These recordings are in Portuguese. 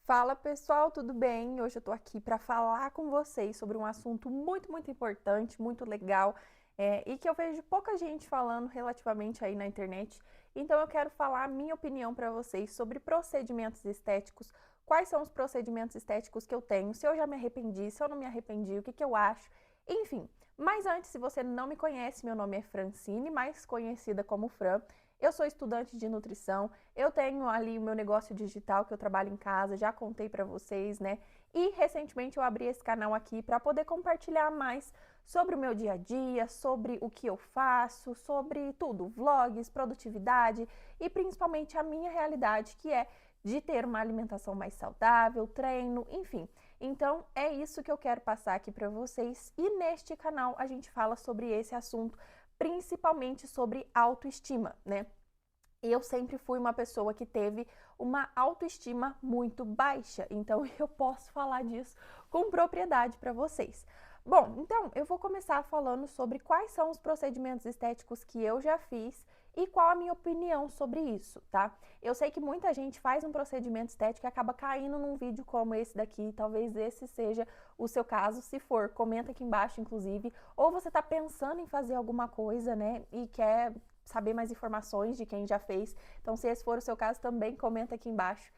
Fala pessoal, tudo bem? Hoje eu tô aqui para falar com vocês sobre um assunto muito importante, muito legal e que eu vejo pouca gente falando relativamente aí na internet. Então eu quero falar a minha opinião para vocês sobre procedimentos estéticos, quais são os procedimentos estéticos que eu tenho, se eu já me arrependi, se eu não me arrependi, o que eu acho, enfim. Mas antes, se você não me conhece, meu nome é Francine, mais conhecida como Fran. Eu sou estudante de nutrição, eu tenho ali o meu negócio digital que eu trabalho em casa, já contei para vocês, né? E recentemente eu abri esse canal aqui para poder compartilhar mais sobre o meu dia a dia, sobre o que eu faço, sobre tudo, vlogs, produtividade e principalmente a minha realidade, que é de ter uma alimentação mais saudável, treino, enfim. Então é isso que eu quero passar aqui para vocês e neste canal a gente fala sobre esse assunto, principalmente sobre autoestima, né? Eu sempre fui uma pessoa que teve uma autoestima muito baixa, então eu posso falar disso com propriedade para vocês. Bom, então eu vou começar falando sobre quais são os procedimentos estéticos que eu já fiz e qual a minha opinião sobre isso, tá? Eu sei que muita gente faz um procedimento estético e acaba caindo num vídeo como esse daqui, talvez esse seja o seu caso, se for, comenta aqui embaixo, inclusive, ou você tá pensando em fazer alguma coisa, né, e quer saber mais informações de quem já fez. Então, se esse for o seu caso, também comenta aqui embaixo.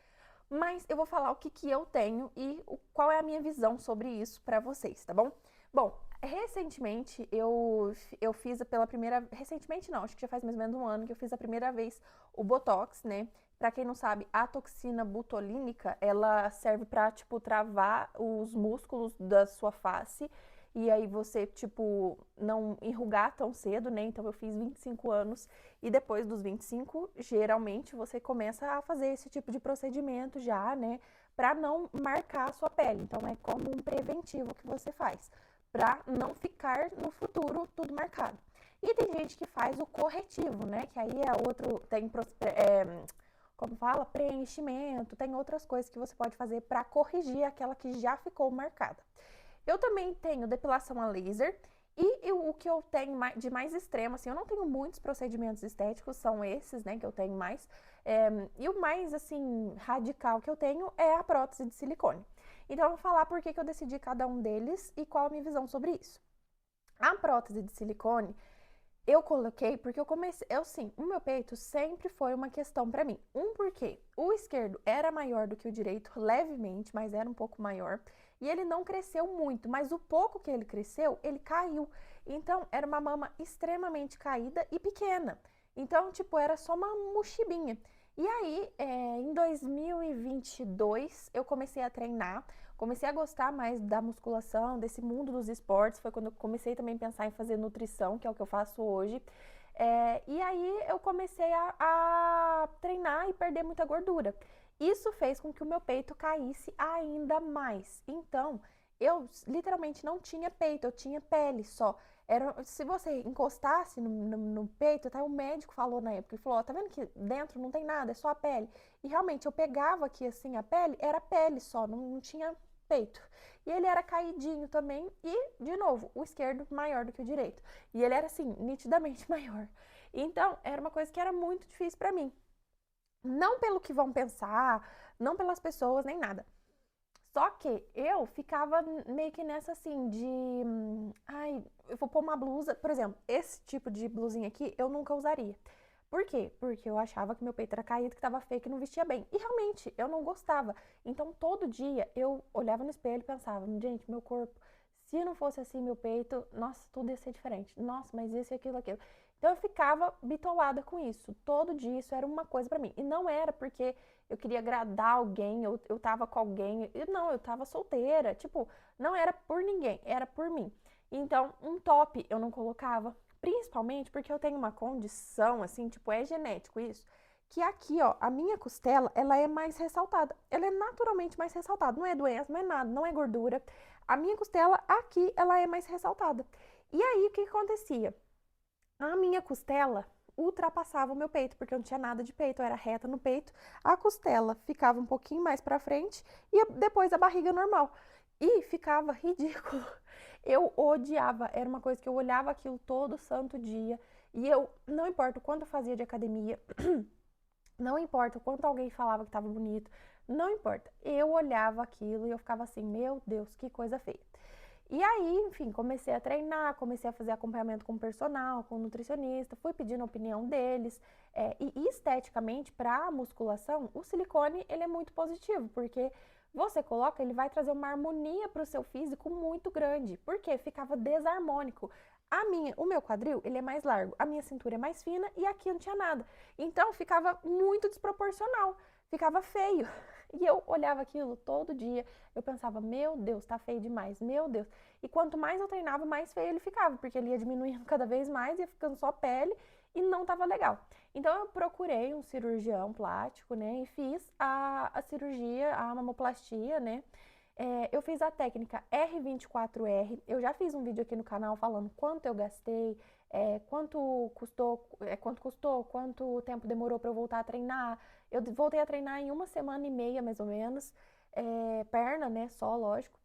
Mas eu vou falar o que eu tenho e qual é a minha visão sobre isso para vocês, tá bom? Bom, recentemente eu fiz pela primeira... Recentemente não, acho que já faz mais ou menos um ano que eu fiz a primeira vez o Botox, né? Pra quem não sabe, a toxina botulínica, ela serve pra, tipo, travar os músculos da sua face e aí você, tipo, não enrugar tão cedo, né? Então eu fiz 25 anos e depois dos 25, geralmente você começa a fazer esse tipo de procedimento já, né? Pra não marcar a sua pele. Então é como um preventivo que você faz, pra não ficar no futuro tudo marcado. E tem gente que faz o corretivo, né? Que aí é outro, como fala, preenchimento, tem outras coisas que você pode fazer para corrigir aquela que já ficou marcada. Eu também tenho depilação a laser e o que eu tenho de mais extremo, assim, eu não tenho muitos procedimentos estéticos, são esses, né, que eu tenho mais. E o mais, assim, radical que eu tenho é a prótese de silicone. Então, eu vou falar por que eu decidi cada um deles e qual a minha visão sobre isso. A prótese de silicone, eu coloquei porque eu comecei, sim, o meu peito sempre foi uma questão pra mim. Porque o esquerdo era maior do que o direito, levemente, mas era um pouco maior. E ele não cresceu muito, mas o pouco que ele cresceu, ele caiu. Então, era uma mama extremamente caída e pequena. Então, tipo, era só uma mochibinha. E aí, em 2022, eu comecei a treinar, comecei a gostar mais da musculação, desse mundo dos esportes. Foi quando eu comecei também a pensar em fazer nutrição, que é o que eu faço hoje. E aí eu comecei a treinar e perder muita gordura. Isso fez com que o meu peito caísse ainda mais. Então, eu literalmente não tinha peito, eu tinha pele só. Se você encostasse no peito, até o médico falou na época, ele falou, ó, tá vendo que dentro não tem nada, é só a pele. E realmente, eu pegava aqui assim a pele, era pele só, não tinha peito. E ele era caidinho também, e, de novo, o esquerdo maior do que o direito. E ele era, assim, nitidamente maior. Então, era uma coisa que era muito difícil pra mim. Não pelo que vão pensar, não pelas pessoas, nem nada. Só que eu ficava meio que nessa assim de, ai, eu vou pôr uma blusa, por exemplo, esse tipo de blusinha aqui eu nunca usaria. Por quê? Porque eu achava que meu peito era caído, que tava feio, que não vestia bem. E realmente, eu não gostava. Então, todo dia eu olhava no espelho e pensava, gente, meu corpo, se não fosse assim meu peito, nossa, tudo ia ser diferente. Nossa, mas isso e aquilo, aquilo. Então, eu ficava bitolada com isso. Todo dia isso era uma coisa pra mim. E não era porque eu queria agradar alguém, eu tava com alguém. Não, eu tava solteira. Tipo, não era por ninguém, era por mim. Então, um top eu não colocava. Principalmente porque eu tenho uma condição, assim, tipo, é genético isso, que aqui, ó, a minha costela, ela é mais ressaltada. Ela é naturalmente mais ressaltada. Não é doença, não é nada, não é gordura. A minha costela, aqui, ela é mais ressaltada. E aí, o que acontecia? A minha costela ultrapassava o meu peito, porque eu não tinha nada de peito, eu era reta no peito. A costela ficava um pouquinho mais pra frente e depois a barriga normal. E ficava ridículo. Eu odiava, era uma coisa que eu olhava aquilo todo santo dia. E eu, não importa o quanto eu fazia de academia, não importa o quanto alguém falava que tava bonito, não importa. Eu olhava aquilo e eu ficava assim, meu Deus, que coisa feia. E aí, enfim, comecei a treinar, comecei a fazer acompanhamento com o personal, com o nutricionista, fui pedindo a opinião deles. E esteticamente, para musculação, o silicone ele é muito positivo, porque você coloca, ele vai trazer uma harmonia para o seu físico muito grande, porque ficava desarmônico. O meu quadril, ele é mais largo, a minha cintura é mais fina e aqui não tinha nada. Então ficava muito desproporcional, ficava feio. E eu olhava aquilo todo dia, eu pensava, meu Deus, tá feio demais, meu Deus. E quanto mais eu treinava, mais feio ele ficava, porque ele ia diminuindo cada vez mais, ia ficando só pele e não tava legal. Então eu procurei um cirurgião plástico, né, e fiz a cirurgia, a mamoplastia, né. Eu fiz a técnica R24R, eu já fiz um vídeo aqui no canal falando quanto eu gastei, quanto tempo demorou para eu voltar a treinar. Eu voltei a treinar em 1 semana e meia, mais ou menos, perna, né, só, lógico,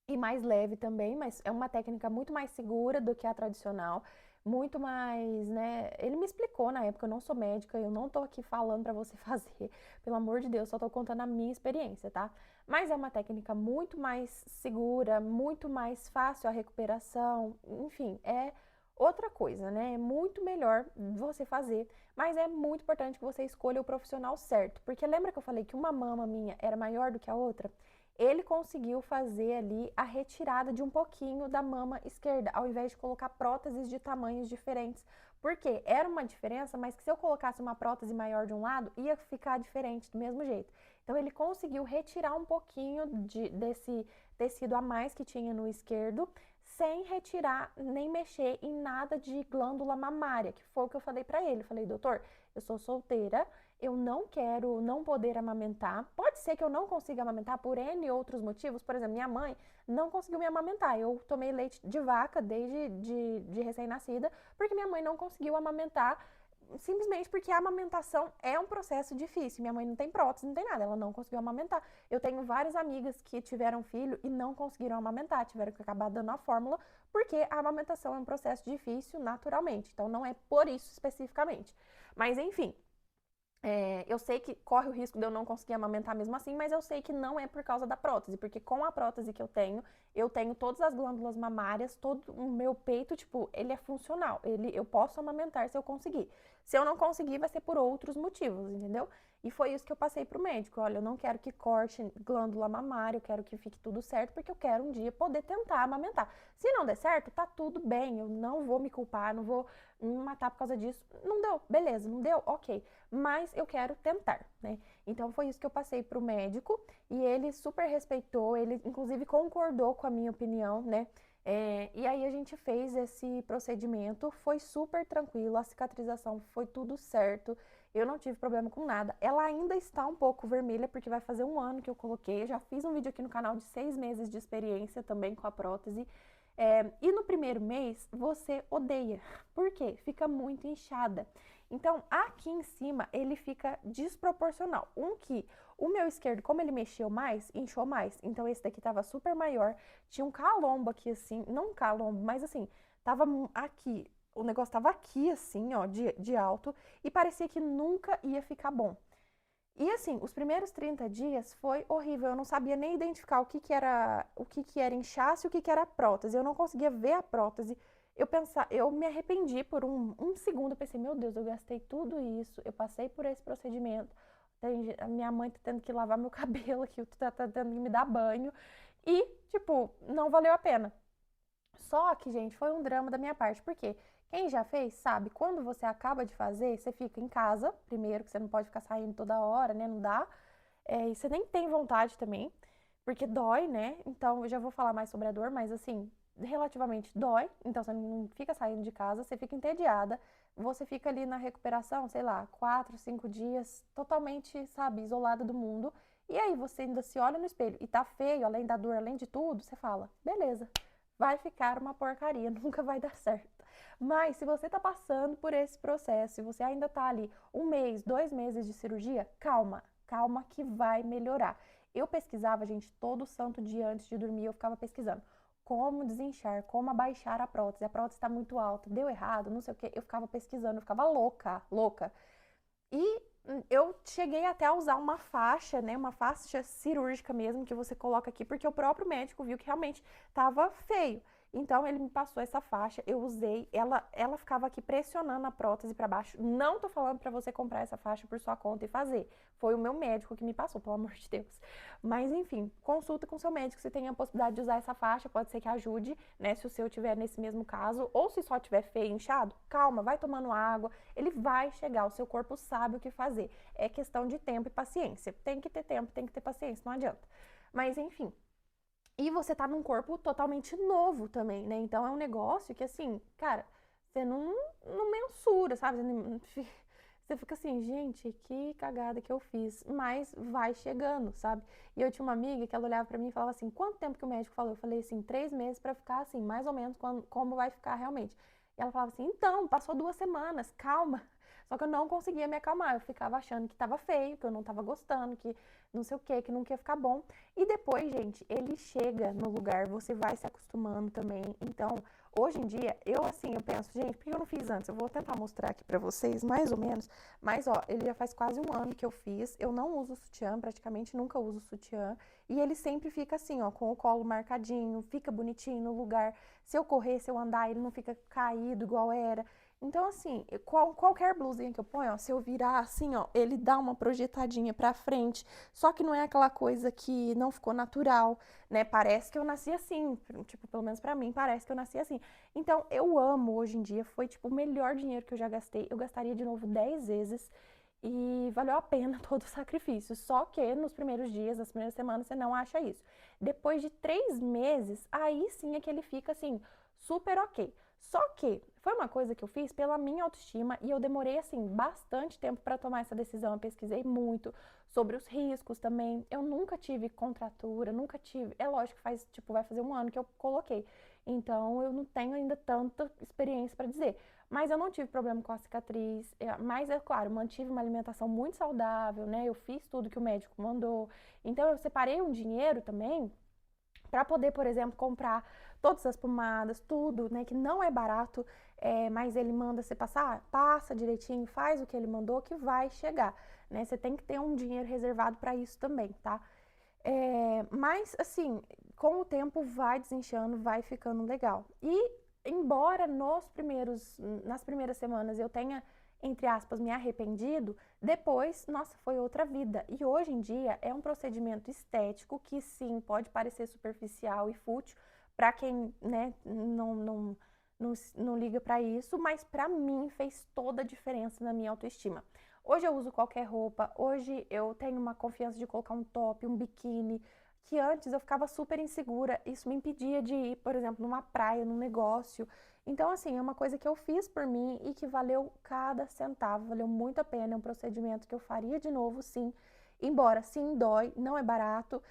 e mais leve também, mas é uma técnica muito mais segura do que a tradicional, muito mais, né? Ele me explicou na época, eu não sou médica, eu não tô aqui falando pra você fazer, pelo amor de Deus, só tô contando a minha experiência, tá? Mas é uma técnica muito mais segura, muito mais fácil a recuperação, enfim, é outra coisa, né? É muito melhor você fazer, mas é muito importante que você escolha o profissional certo, porque lembra que eu falei que uma mama minha era maior do que a outra? Ele conseguiu fazer ali a retirada de um pouquinho da mama esquerda, ao invés de colocar próteses de tamanhos diferentes. Porque era uma diferença, mas que se eu colocasse uma prótese maior de um lado, ia ficar diferente do mesmo jeito. Então ele conseguiu retirar um pouquinho desse tecido a mais que tinha no esquerdo, sem retirar nem mexer em nada de glândula mamária, que foi o que eu falei pra ele. Eu falei, doutor, eu sou solteira, eu não quero não poder amamentar. Pode ser que eu não consiga amamentar por N outros motivos. Por exemplo, minha mãe não conseguiu me amamentar. Eu tomei leite de vaca desde de recém-nascida, porque minha mãe não conseguiu amamentar, simplesmente porque a amamentação é um processo difícil. Minha mãe não tem prótese, não tem nada, ela não conseguiu amamentar. Eu tenho várias amigas que tiveram filho e não conseguiram amamentar, tiveram que acabar dando a fórmula, porque a amamentação é um processo difícil naturalmente. Então não é por isso especificamente. Mas enfim, eu sei que corre o risco de eu não conseguir amamentar mesmo assim, mas eu sei que não é por causa da prótese, porque com a prótese que eu tenho todas as glândulas mamárias, todo o meu peito, tipo, ele é funcional, eu posso amamentar se eu conseguir. Se eu não conseguir, vai ser por outros motivos, entendeu? E foi isso que eu passei pro médico, olha, eu não quero que corte glândula mamária, eu quero que fique tudo certo, porque eu quero um dia poder tentar amamentar. Se não der certo, tá tudo bem, eu não vou me culpar, não vou me matar por causa disso. Não deu, beleza, não deu, ok, mas eu quero tentar, né? Então foi isso que eu passei pro médico e ele super respeitou, ele inclusive concordou com a minha opinião, né? E aí a gente fez esse procedimento, foi super tranquilo, a cicatrização foi tudo certo, eu não tive problema com nada. Ela ainda está um pouco vermelha porque vai fazer 1 ano que eu coloquei, eu já fiz um vídeo aqui no canal de 6 meses de experiência também com a prótese. E no primeiro mês você odeia, por quê? Fica muito inchada. Então, aqui em cima, ele fica desproporcional. O meu esquerdo, como ele mexeu mais, inchou mais. Então, esse daqui tava super maior. Tinha um calombo aqui, assim. Não um calombo, mas assim, tava aqui. O negócio tava aqui, assim, ó, de alto. E parecia que nunca ia ficar bom. E assim, os primeiros 30 dias foi horrível. Eu não sabia nem identificar o que que era inchaço e o que era prótese. Eu não conseguia ver a prótese. Eu me arrependi por um segundo. Eu pensei, meu Deus, eu gastei tudo isso. Eu passei por esse procedimento. A minha mãe tá tendo que lavar meu cabelo aqui, tá tendo que me dar banho. E, tipo, não valeu a pena. Só que, gente, foi um drama da minha parte, porque quem já fez sabe, quando você acaba de fazer, você fica em casa, primeiro, que você não pode ficar saindo toda hora, né? Não dá. E você nem tem vontade também, porque dói, né? Então, eu já vou falar mais sobre a dor, mas assim, relativamente dói. Então, você não fica saindo de casa, você fica entediada. Você fica ali na recuperação, sei lá, 4, 5 dias, totalmente, sabe, isolada do mundo. E aí você ainda se olha no espelho e tá feio, além da dor, além de tudo, você fala, beleza, vai ficar uma porcaria, nunca vai dar certo. Mas se você tá passando por esse processo, se você ainda tá ali 1 mês, 2 meses de cirurgia, calma, calma que vai melhorar. Eu pesquisava, gente, todo santo dia antes de dormir, eu ficava pesquisando como desinchar, como abaixar a prótese tá muito alta, deu errado, não sei o que, eu ficava pesquisando, eu ficava louca, louca. E Eu cheguei até a usar uma faixa, né? Uma faixa cirúrgica mesmo, que você coloca aqui, porque o próprio médico viu que realmente tava feio. Então ele me passou essa faixa, eu usei, ela ficava aqui pressionando a prótese para baixo. Não tô falando para você comprar essa faixa por sua conta e fazer. Foi o meu médico que me passou, pelo amor de Deus. Mas enfim, consulta com seu médico se tem a possibilidade de usar essa faixa, pode ser que ajude, né? Se o seu tiver nesse mesmo caso, ou se só tiver feio, inchado, calma, vai tomando água, ele vai chegar, o seu corpo sabe o que fazer. É questão de tempo e paciência. Tem que ter tempo, tem que ter paciência, não adianta. Mas enfim, e você tá num corpo totalmente novo também, né? Então é um negócio que, assim, cara, você não mensura, sabe? Você fica assim, gente, que cagada que eu fiz. Mas vai chegando, sabe? E eu tinha uma amiga que ela olhava pra mim e falava assim: quanto tempo que o médico falou? Eu falei assim: 3 meses pra ficar assim, mais ou menos como vai ficar realmente. E ela falava assim: então, passou 2 semanas, calma. Só que eu não conseguia me acalmar. Eu ficava achando que tava feio, que eu não tava gostando, que não sei o que não ia ficar bom. E depois, gente, ele chega no lugar, você vai se acostumando também. Então, hoje em dia, eu penso, gente, por que eu não fiz antes? Eu vou tentar mostrar aqui pra vocês, mais ou menos. Mas, ó, ele já faz quase um ano que eu fiz. Eu não uso sutiã, praticamente nunca uso sutiã. E ele sempre fica assim, ó, com o colo marcadinho, fica bonitinho no lugar. Se eu correr, se eu andar, ele não fica caído igual era. Então, assim, qualquer blusinha que eu ponho, ó, se eu virar assim, ó, ele dá uma projetadinha pra frente. Só que não é aquela coisa que não ficou natural, né? Parece que eu nasci assim, tipo, pelo menos pra mim, parece que eu nasci assim. Então, eu amo hoje em dia, foi tipo o melhor dinheiro que eu já gastei. Eu gastaria de novo 10 vezes e valeu a pena todo o sacrifício. Só que nos primeiros dias, nas primeiras semanas, você não acha isso. Depois de 3 meses, aí sim é que ele fica assim, super ok. Só que foi uma coisa que eu fiz pela minha autoestima e eu demorei assim bastante tempo para tomar essa decisão. Eu pesquisei muito sobre os riscos também. Eu nunca tive contratura, nunca tive. É lógico que faz, tipo, vai fazer um ano que eu coloquei. Então eu não tenho ainda tanta experiência para dizer. Mas eu não tive problema com a cicatriz. Mas é claro, mantive uma alimentação muito saudável, né? Eu fiz tudo que o médico mandou. Então eu separei um dinheiro também para poder, por exemplo, comprar todas as pomadas, tudo, né, que não é barato, mas ele manda você passar, passa direitinho, faz o que ele mandou, que vai chegar, né? Você tem que ter um dinheiro reservado para isso também, tá? Mas, assim, com o tempo vai desinchando, vai ficando legal. E, embora nas primeiras semanas eu tenha, entre aspas, me arrependido, depois, nossa, foi outra vida. E hoje em dia é um procedimento estético que, sim, pode parecer superficial e fútil para quem, né, não liga para isso, mas para mim fez toda a diferença na minha autoestima. Hoje eu uso qualquer roupa, hoje eu tenho uma confiança de colocar um top, um biquíni, que antes eu ficava super insegura, isso me impedia de ir, por exemplo, numa praia, num negócio. Então, assim, é uma coisa que eu fiz por mim e que valeu cada centavo, valeu muito a pena, é um procedimento que eu faria de novo, sim. Embora, sim, dói, não é barato,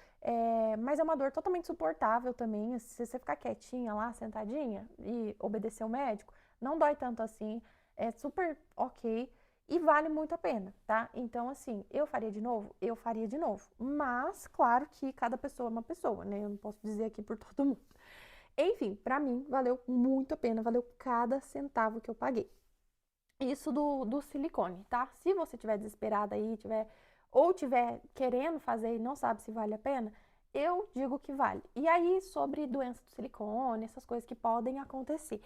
mas é uma dor totalmente suportável também. Se você ficar quietinha lá, sentadinha e obedecer o médico, não dói tanto assim, é super ok. E vale muito a pena, tá? Então, assim, eu faria de novo? Eu faria de novo. Mas, claro que cada pessoa é uma pessoa, né? Eu não posso dizer aqui por todo mundo. Enfim, pra mim, valeu muito a pena, valeu cada centavo que eu paguei. Isso do silicone, tá? Se você tiver desesperada aí, tiver querendo fazer e não sabe se vale a pena, eu digo que vale. E aí, sobre doença do silicone, essas coisas que podem acontecer.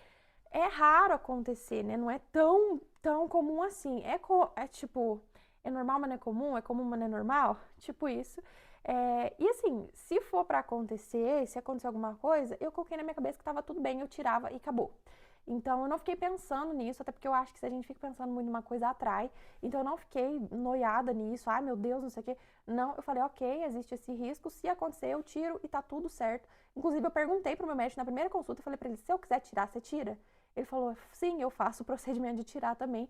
É raro acontecer, né? Não é tão comum assim. É tipo, é normal, mas não é comum, é comum, mas não é normal. Tipo isso. E assim, se for pra acontecer, se acontecer alguma coisa, eu coloquei na minha cabeça que tava tudo bem, eu tirava e acabou. Então eu não fiquei pensando nisso, até porque eu acho que se a gente fica pensando muito numa coisa, atrai. Então eu não fiquei noiada nisso, ai meu Deus, não sei o quê. Não, eu falei, ok, existe esse risco, se acontecer, eu tiro e tá tudo certo. Inclusive, eu perguntei pro meu médico na primeira consulta, eu falei pra ele, se eu quiser tirar, você tira? Ele falou, sim, eu faço o procedimento de tirar também.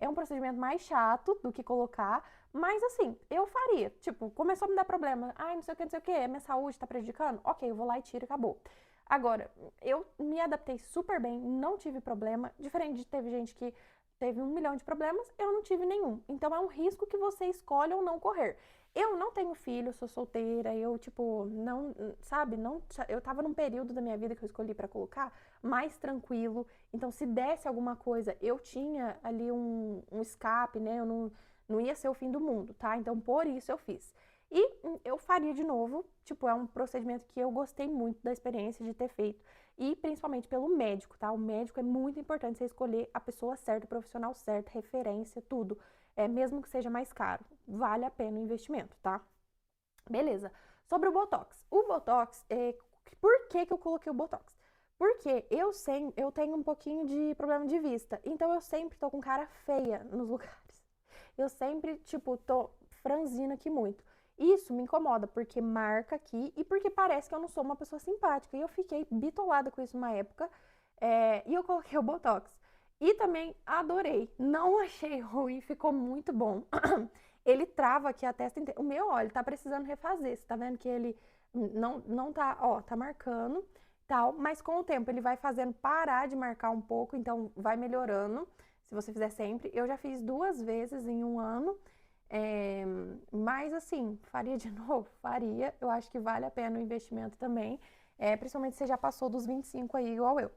É um procedimento mais chato do que colocar, mas assim, eu faria. Tipo, começou a me dar problema. Ai, não sei o que, não sei o que, minha saúde tá prejudicando? Ok, eu vou lá e tiro e acabou. Agora, eu me adaptei super bem, não tive problema. Diferente de teve gente que teve 1 milhão de problemas, eu não tive nenhum. Então é um risco que você escolhe ou não correr. Eu não tenho filho, sou solteira, eu, tipo, não, sabe, não, eu tava num período da minha vida que eu escolhi pra colocar mais tranquilo. Então, se desse alguma coisa, eu tinha ali um escape, né? Eu não ia ser o fim do mundo, tá? Então, por isso eu fiz. E eu faria de novo, tipo, é um procedimento que eu gostei muito da experiência de ter feito. E principalmente pelo médico, tá? O médico é muito importante você escolher a pessoa certa, o profissional certo, referência, tudo. Mesmo que seja mais caro, vale a pena o investimento, tá? Beleza. Sobre o Botox. O Botox, por que que eu coloquei o Botox? Porque eu tenho um pouquinho de problema de vista, então eu sempre tô com cara feia nos lugares. Eu sempre, tipo, tô franzindo aqui muito. Isso me incomoda, porque marca aqui e porque parece que eu não sou uma pessoa simpática. E eu fiquei bitolada com isso uma época, e eu coloquei o Botox. E também adorei. Não achei ruim, ficou muito bom. Ele trava aqui a testa inteira. O meu, ó, ele tá precisando refazer. Você tá vendo que ele não tá, ó, tá marcando, tal, mas com o tempo ele vai fazendo parar de marcar um pouco, então vai melhorando, se você fizer sempre. Eu já fiz 2 vezes em um ano, é, mas assim, faria de novo? Faria. Eu acho que vale a pena o investimento também, principalmente se você já passou dos 25 aí, igual eu.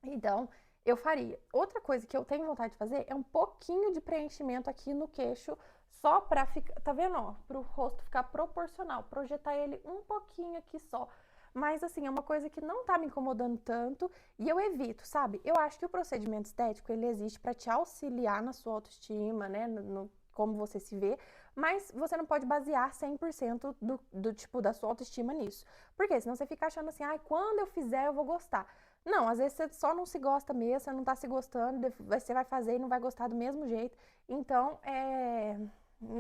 Então, eu faria. Outra coisa que eu tenho vontade de fazer é um pouquinho de preenchimento aqui no queixo, só pra ficar, tá vendo, ó? Pro rosto ficar proporcional, projetar ele um pouquinho aqui só. Mas, assim, é uma coisa que não tá me incomodando tanto e eu evito, sabe? Eu acho que o procedimento estético, ele existe pra te auxiliar na sua autoestima, né? Como você se vê, mas você não pode basear 100% do tipo da sua autoestima nisso. Por quê? Senão você fica achando assim, ai, quando eu fizer eu vou gostar. Não, às vezes você só não se gosta mesmo, você não tá se gostando, você vai fazer e não vai gostar do mesmo jeito. Então,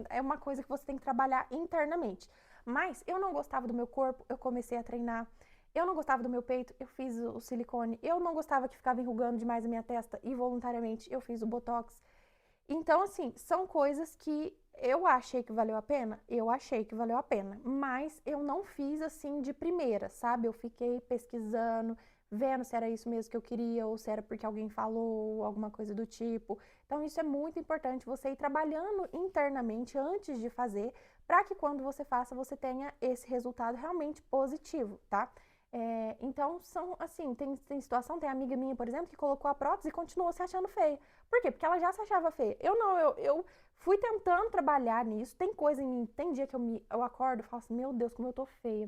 é uma coisa que você tem que trabalhar internamente. Mas eu não gostava do meu corpo, eu comecei a treinar. Eu não gostava do meu peito, eu fiz o silicone. Eu não gostava que ficava enrugando demais a minha testa e voluntariamente eu fiz o botox. Então, assim, são coisas que eu achei que valeu a pena? Eu achei que valeu a pena. Mas eu não fiz assim de primeira, sabe? Eu fiquei pesquisando, vendo se era isso mesmo que eu queria ou se era porque alguém falou, alguma coisa do tipo. Então, isso é muito importante você ir trabalhando internamente antes de fazer, para que quando você faça, você tenha esse resultado realmente positivo, tá? Então, são assim, tem situação, tem amiga minha, por exemplo, que colocou a prótese e continuou se achando feia. Por quê? Porque ela já se achava feia. Eu não, eu fui tentando trabalhar nisso. Tem coisa em mim, tem dia que eu acordo e falo assim, meu Deus, como eu tô feia.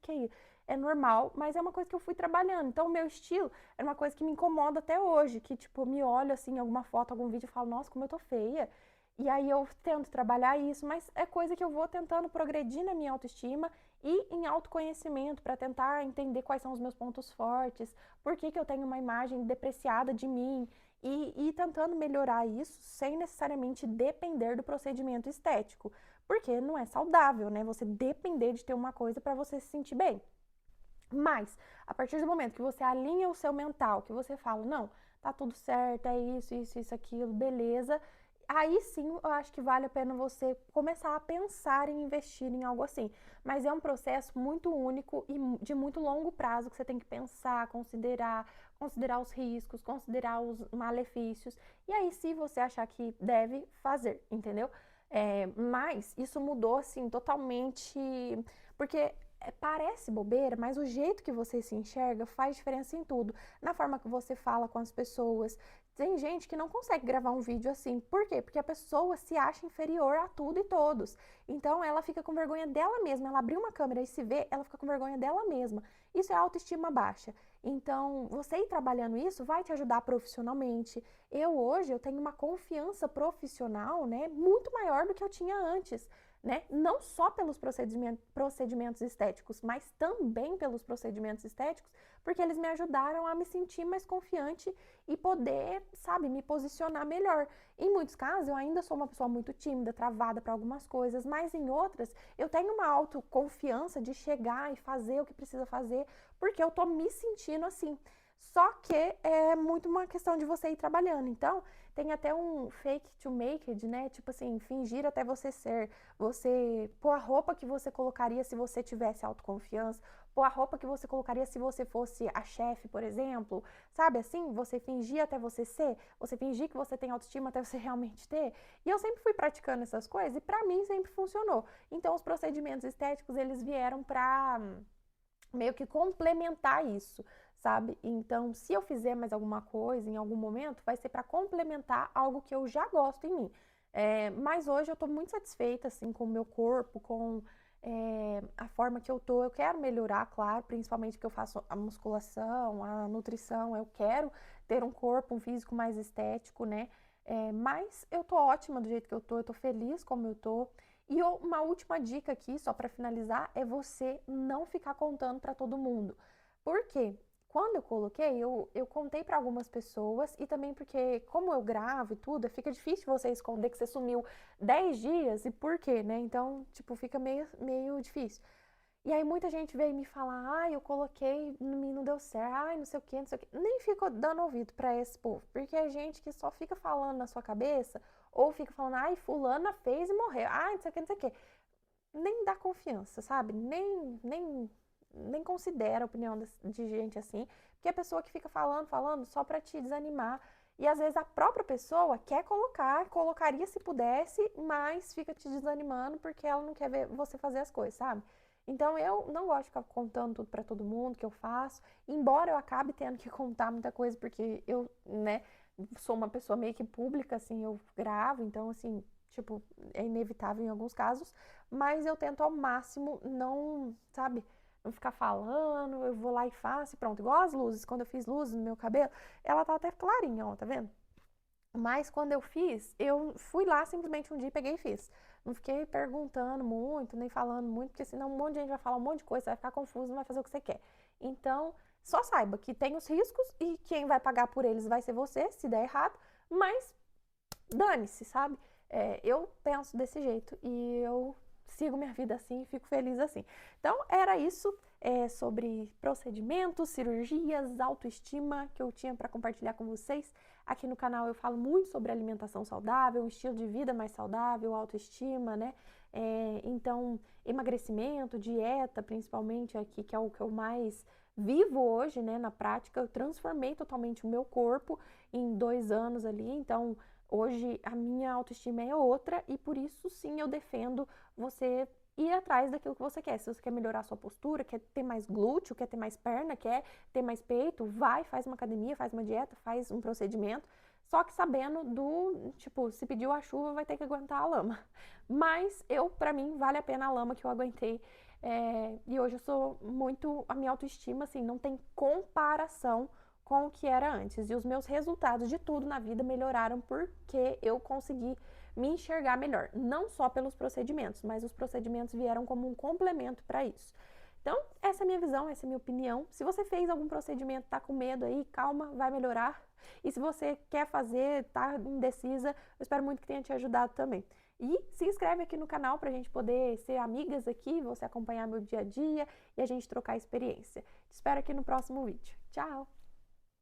Que é isso? É normal, mas é uma coisa que eu fui trabalhando. Então, o meu estilo é uma coisa que me incomoda até hoje. Que, tipo, eu me olho assim, em alguma foto, algum vídeo e falo, nossa, como eu tô feia. E aí eu tento trabalhar isso, mas é coisa que eu vou tentando progredir na minha autoestima e em autoconhecimento para tentar entender quais são os meus pontos fortes, por que eu tenho uma imagem depreciada de mim e tentando melhorar isso sem necessariamente depender do procedimento estético, porque não é saudável, né? Você depender de ter uma coisa para você se sentir bem. Mas, a partir do momento que você alinha o seu mental, que você fala, não, tá tudo certo, é isso, aquilo, beleza, aí sim eu acho que vale a pena você começar a pensar em investir em algo assim. Mas é um processo muito único e de muito longo prazo que você tem que pensar, considerar os riscos, considerar os malefícios. E aí, se você achar que deve fazer, entendeu? Mas isso mudou assim totalmente, porque parece bobeira, mas o jeito que você se enxerga faz diferença em tudo. Na forma que você fala com as pessoas. Tem gente que não consegue gravar um vídeo assim. Por quê? Porque a pessoa se acha inferior a tudo e todos. Então ela fica com vergonha dela mesma. Ela abriu uma câmera e se vê, ela fica com vergonha dela mesma. Isso é autoestima baixa. Então, você ir trabalhando isso vai te ajudar profissionalmente. Eu tenho uma confiança profissional, né, muito maior do que eu tinha antes. Né? Não só pelos procedimentos estéticos, mas também pelos procedimentos estéticos, porque eles me ajudaram a me sentir mais confiante e poder, sabe, me posicionar melhor. Em muitos casos, eu ainda sou uma pessoa muito tímida, travada para algumas coisas, mas em outras, eu tenho uma autoconfiança de chegar e fazer o que precisa fazer, porque eu tô me sentindo assim. Só que é muito uma questão de você ir trabalhando. Então, tem até um fake to make it, né? Tipo assim, fingir até você ser. Você pôr a roupa que você colocaria se você tivesse autoconfiança, pôr a roupa que você colocaria se você fosse a chefe, por exemplo. Sabe assim? Você fingir até você ser, você fingir que você tem autoestima até você realmente ter. E eu sempre fui praticando essas coisas e pra mim sempre funcionou. Então, os procedimentos estéticos, eles vieram pra meio que complementar isso, sabe? Então, se eu fizer mais alguma coisa em algum momento, vai ser para complementar algo que eu já gosto em mim. Mas hoje eu tô muito satisfeita, assim, com o meu corpo, com a forma que eu tô. Eu quero melhorar, claro, principalmente porque eu faço a musculação, a nutrição. Eu quero ter um corpo, um físico mais estético, né? Mas eu tô ótima do jeito que eu tô feliz como eu tô. E uma última dica aqui, só para finalizar, é você não ficar contando para todo mundo. Por quê? Quando eu coloquei, eu contei para algumas pessoas e também porque, como eu gravo e tudo, fica difícil você esconder que você sumiu 10 dias e por quê, né? Então, tipo, fica meio difícil. E aí muita gente veio me falar, ai, eu coloquei, não deu certo, ai, não sei o quê, não sei o quê. Nem fico dando ouvido pra esse povo, porque é gente que só fica falando na sua cabeça, ou fica falando, ai, fulana fez e morreu, ai, não sei o quê, não sei o quê. Nem dá confiança, sabe? Nem considera a opinião de gente assim, porque é a pessoa que fica falando só pra te desanimar. E às vezes a própria pessoa quer colocaria se pudesse, mas fica te desanimando porque ela não quer ver você fazer as coisas, sabe? Então eu não gosto de ficar contando tudo pra todo mundo que eu faço, embora eu acabe tendo que contar muita coisa porque eu, né, sou uma pessoa meio que pública, assim, eu gravo, então assim, tipo, é inevitável em alguns casos, mas eu tento ao máximo não, sabe, não ficar falando, eu vou lá e faço e pronto. Igual as luzes, quando eu fiz luzes no meu cabelo, ela tá até clarinha, ó, tá vendo? Mas quando eu fiz, eu fui lá simplesmente um dia e peguei e fiz. Não fiquei perguntando muito, nem falando muito, porque senão um monte de gente vai falar um monte de coisa, você vai ficar confuso, não vai fazer o que você quer. Então, só saiba que tem os riscos e quem vai pagar por eles vai ser você, se der errado, mas dane-se, sabe? Eu penso desse jeito e eu sigo minha vida assim e fico feliz assim. Então, era isso sobre procedimentos, cirurgias, autoestima que eu tinha para compartilhar com vocês. Aqui no canal eu falo muito sobre alimentação saudável, um estilo de vida mais saudável, autoestima, né? Então, emagrecimento, dieta, principalmente aqui, que é o que eu mais vivo hoje, né? Na prática, eu transformei totalmente o meu corpo em 2 anos ali, então hoje a minha autoestima é outra e por isso sim eu defendo você ir atrás daquilo que você quer. Se você quer melhorar a sua postura, quer ter mais glúteo, quer ter mais perna, quer ter mais peito, vai, faz uma academia, faz uma dieta, faz um procedimento. Só que sabendo tipo, se pediu a chuva, vai ter que aguentar a lama. Mas pra mim, vale a pena a lama que eu aguentei. E hoje eu sou muito, a minha autoestima, assim, não tem comparação com o que era antes. E os meus resultados de tudo na vida melhoraram porque eu consegui me enxergar melhor. Não só pelos procedimentos, mas os procedimentos vieram como um complemento para isso. Então, essa é a minha visão, essa é a minha opinião. Se você fez algum procedimento, tá com medo aí, calma, vai melhorar. E se você quer fazer, tá indecisa, eu espero muito que tenha te ajudado também. E se inscreve aqui no canal para a gente poder ser amigas aqui, você acompanhar meu dia a dia e a gente trocar experiência. Te espero aqui no próximo vídeo. Tchau!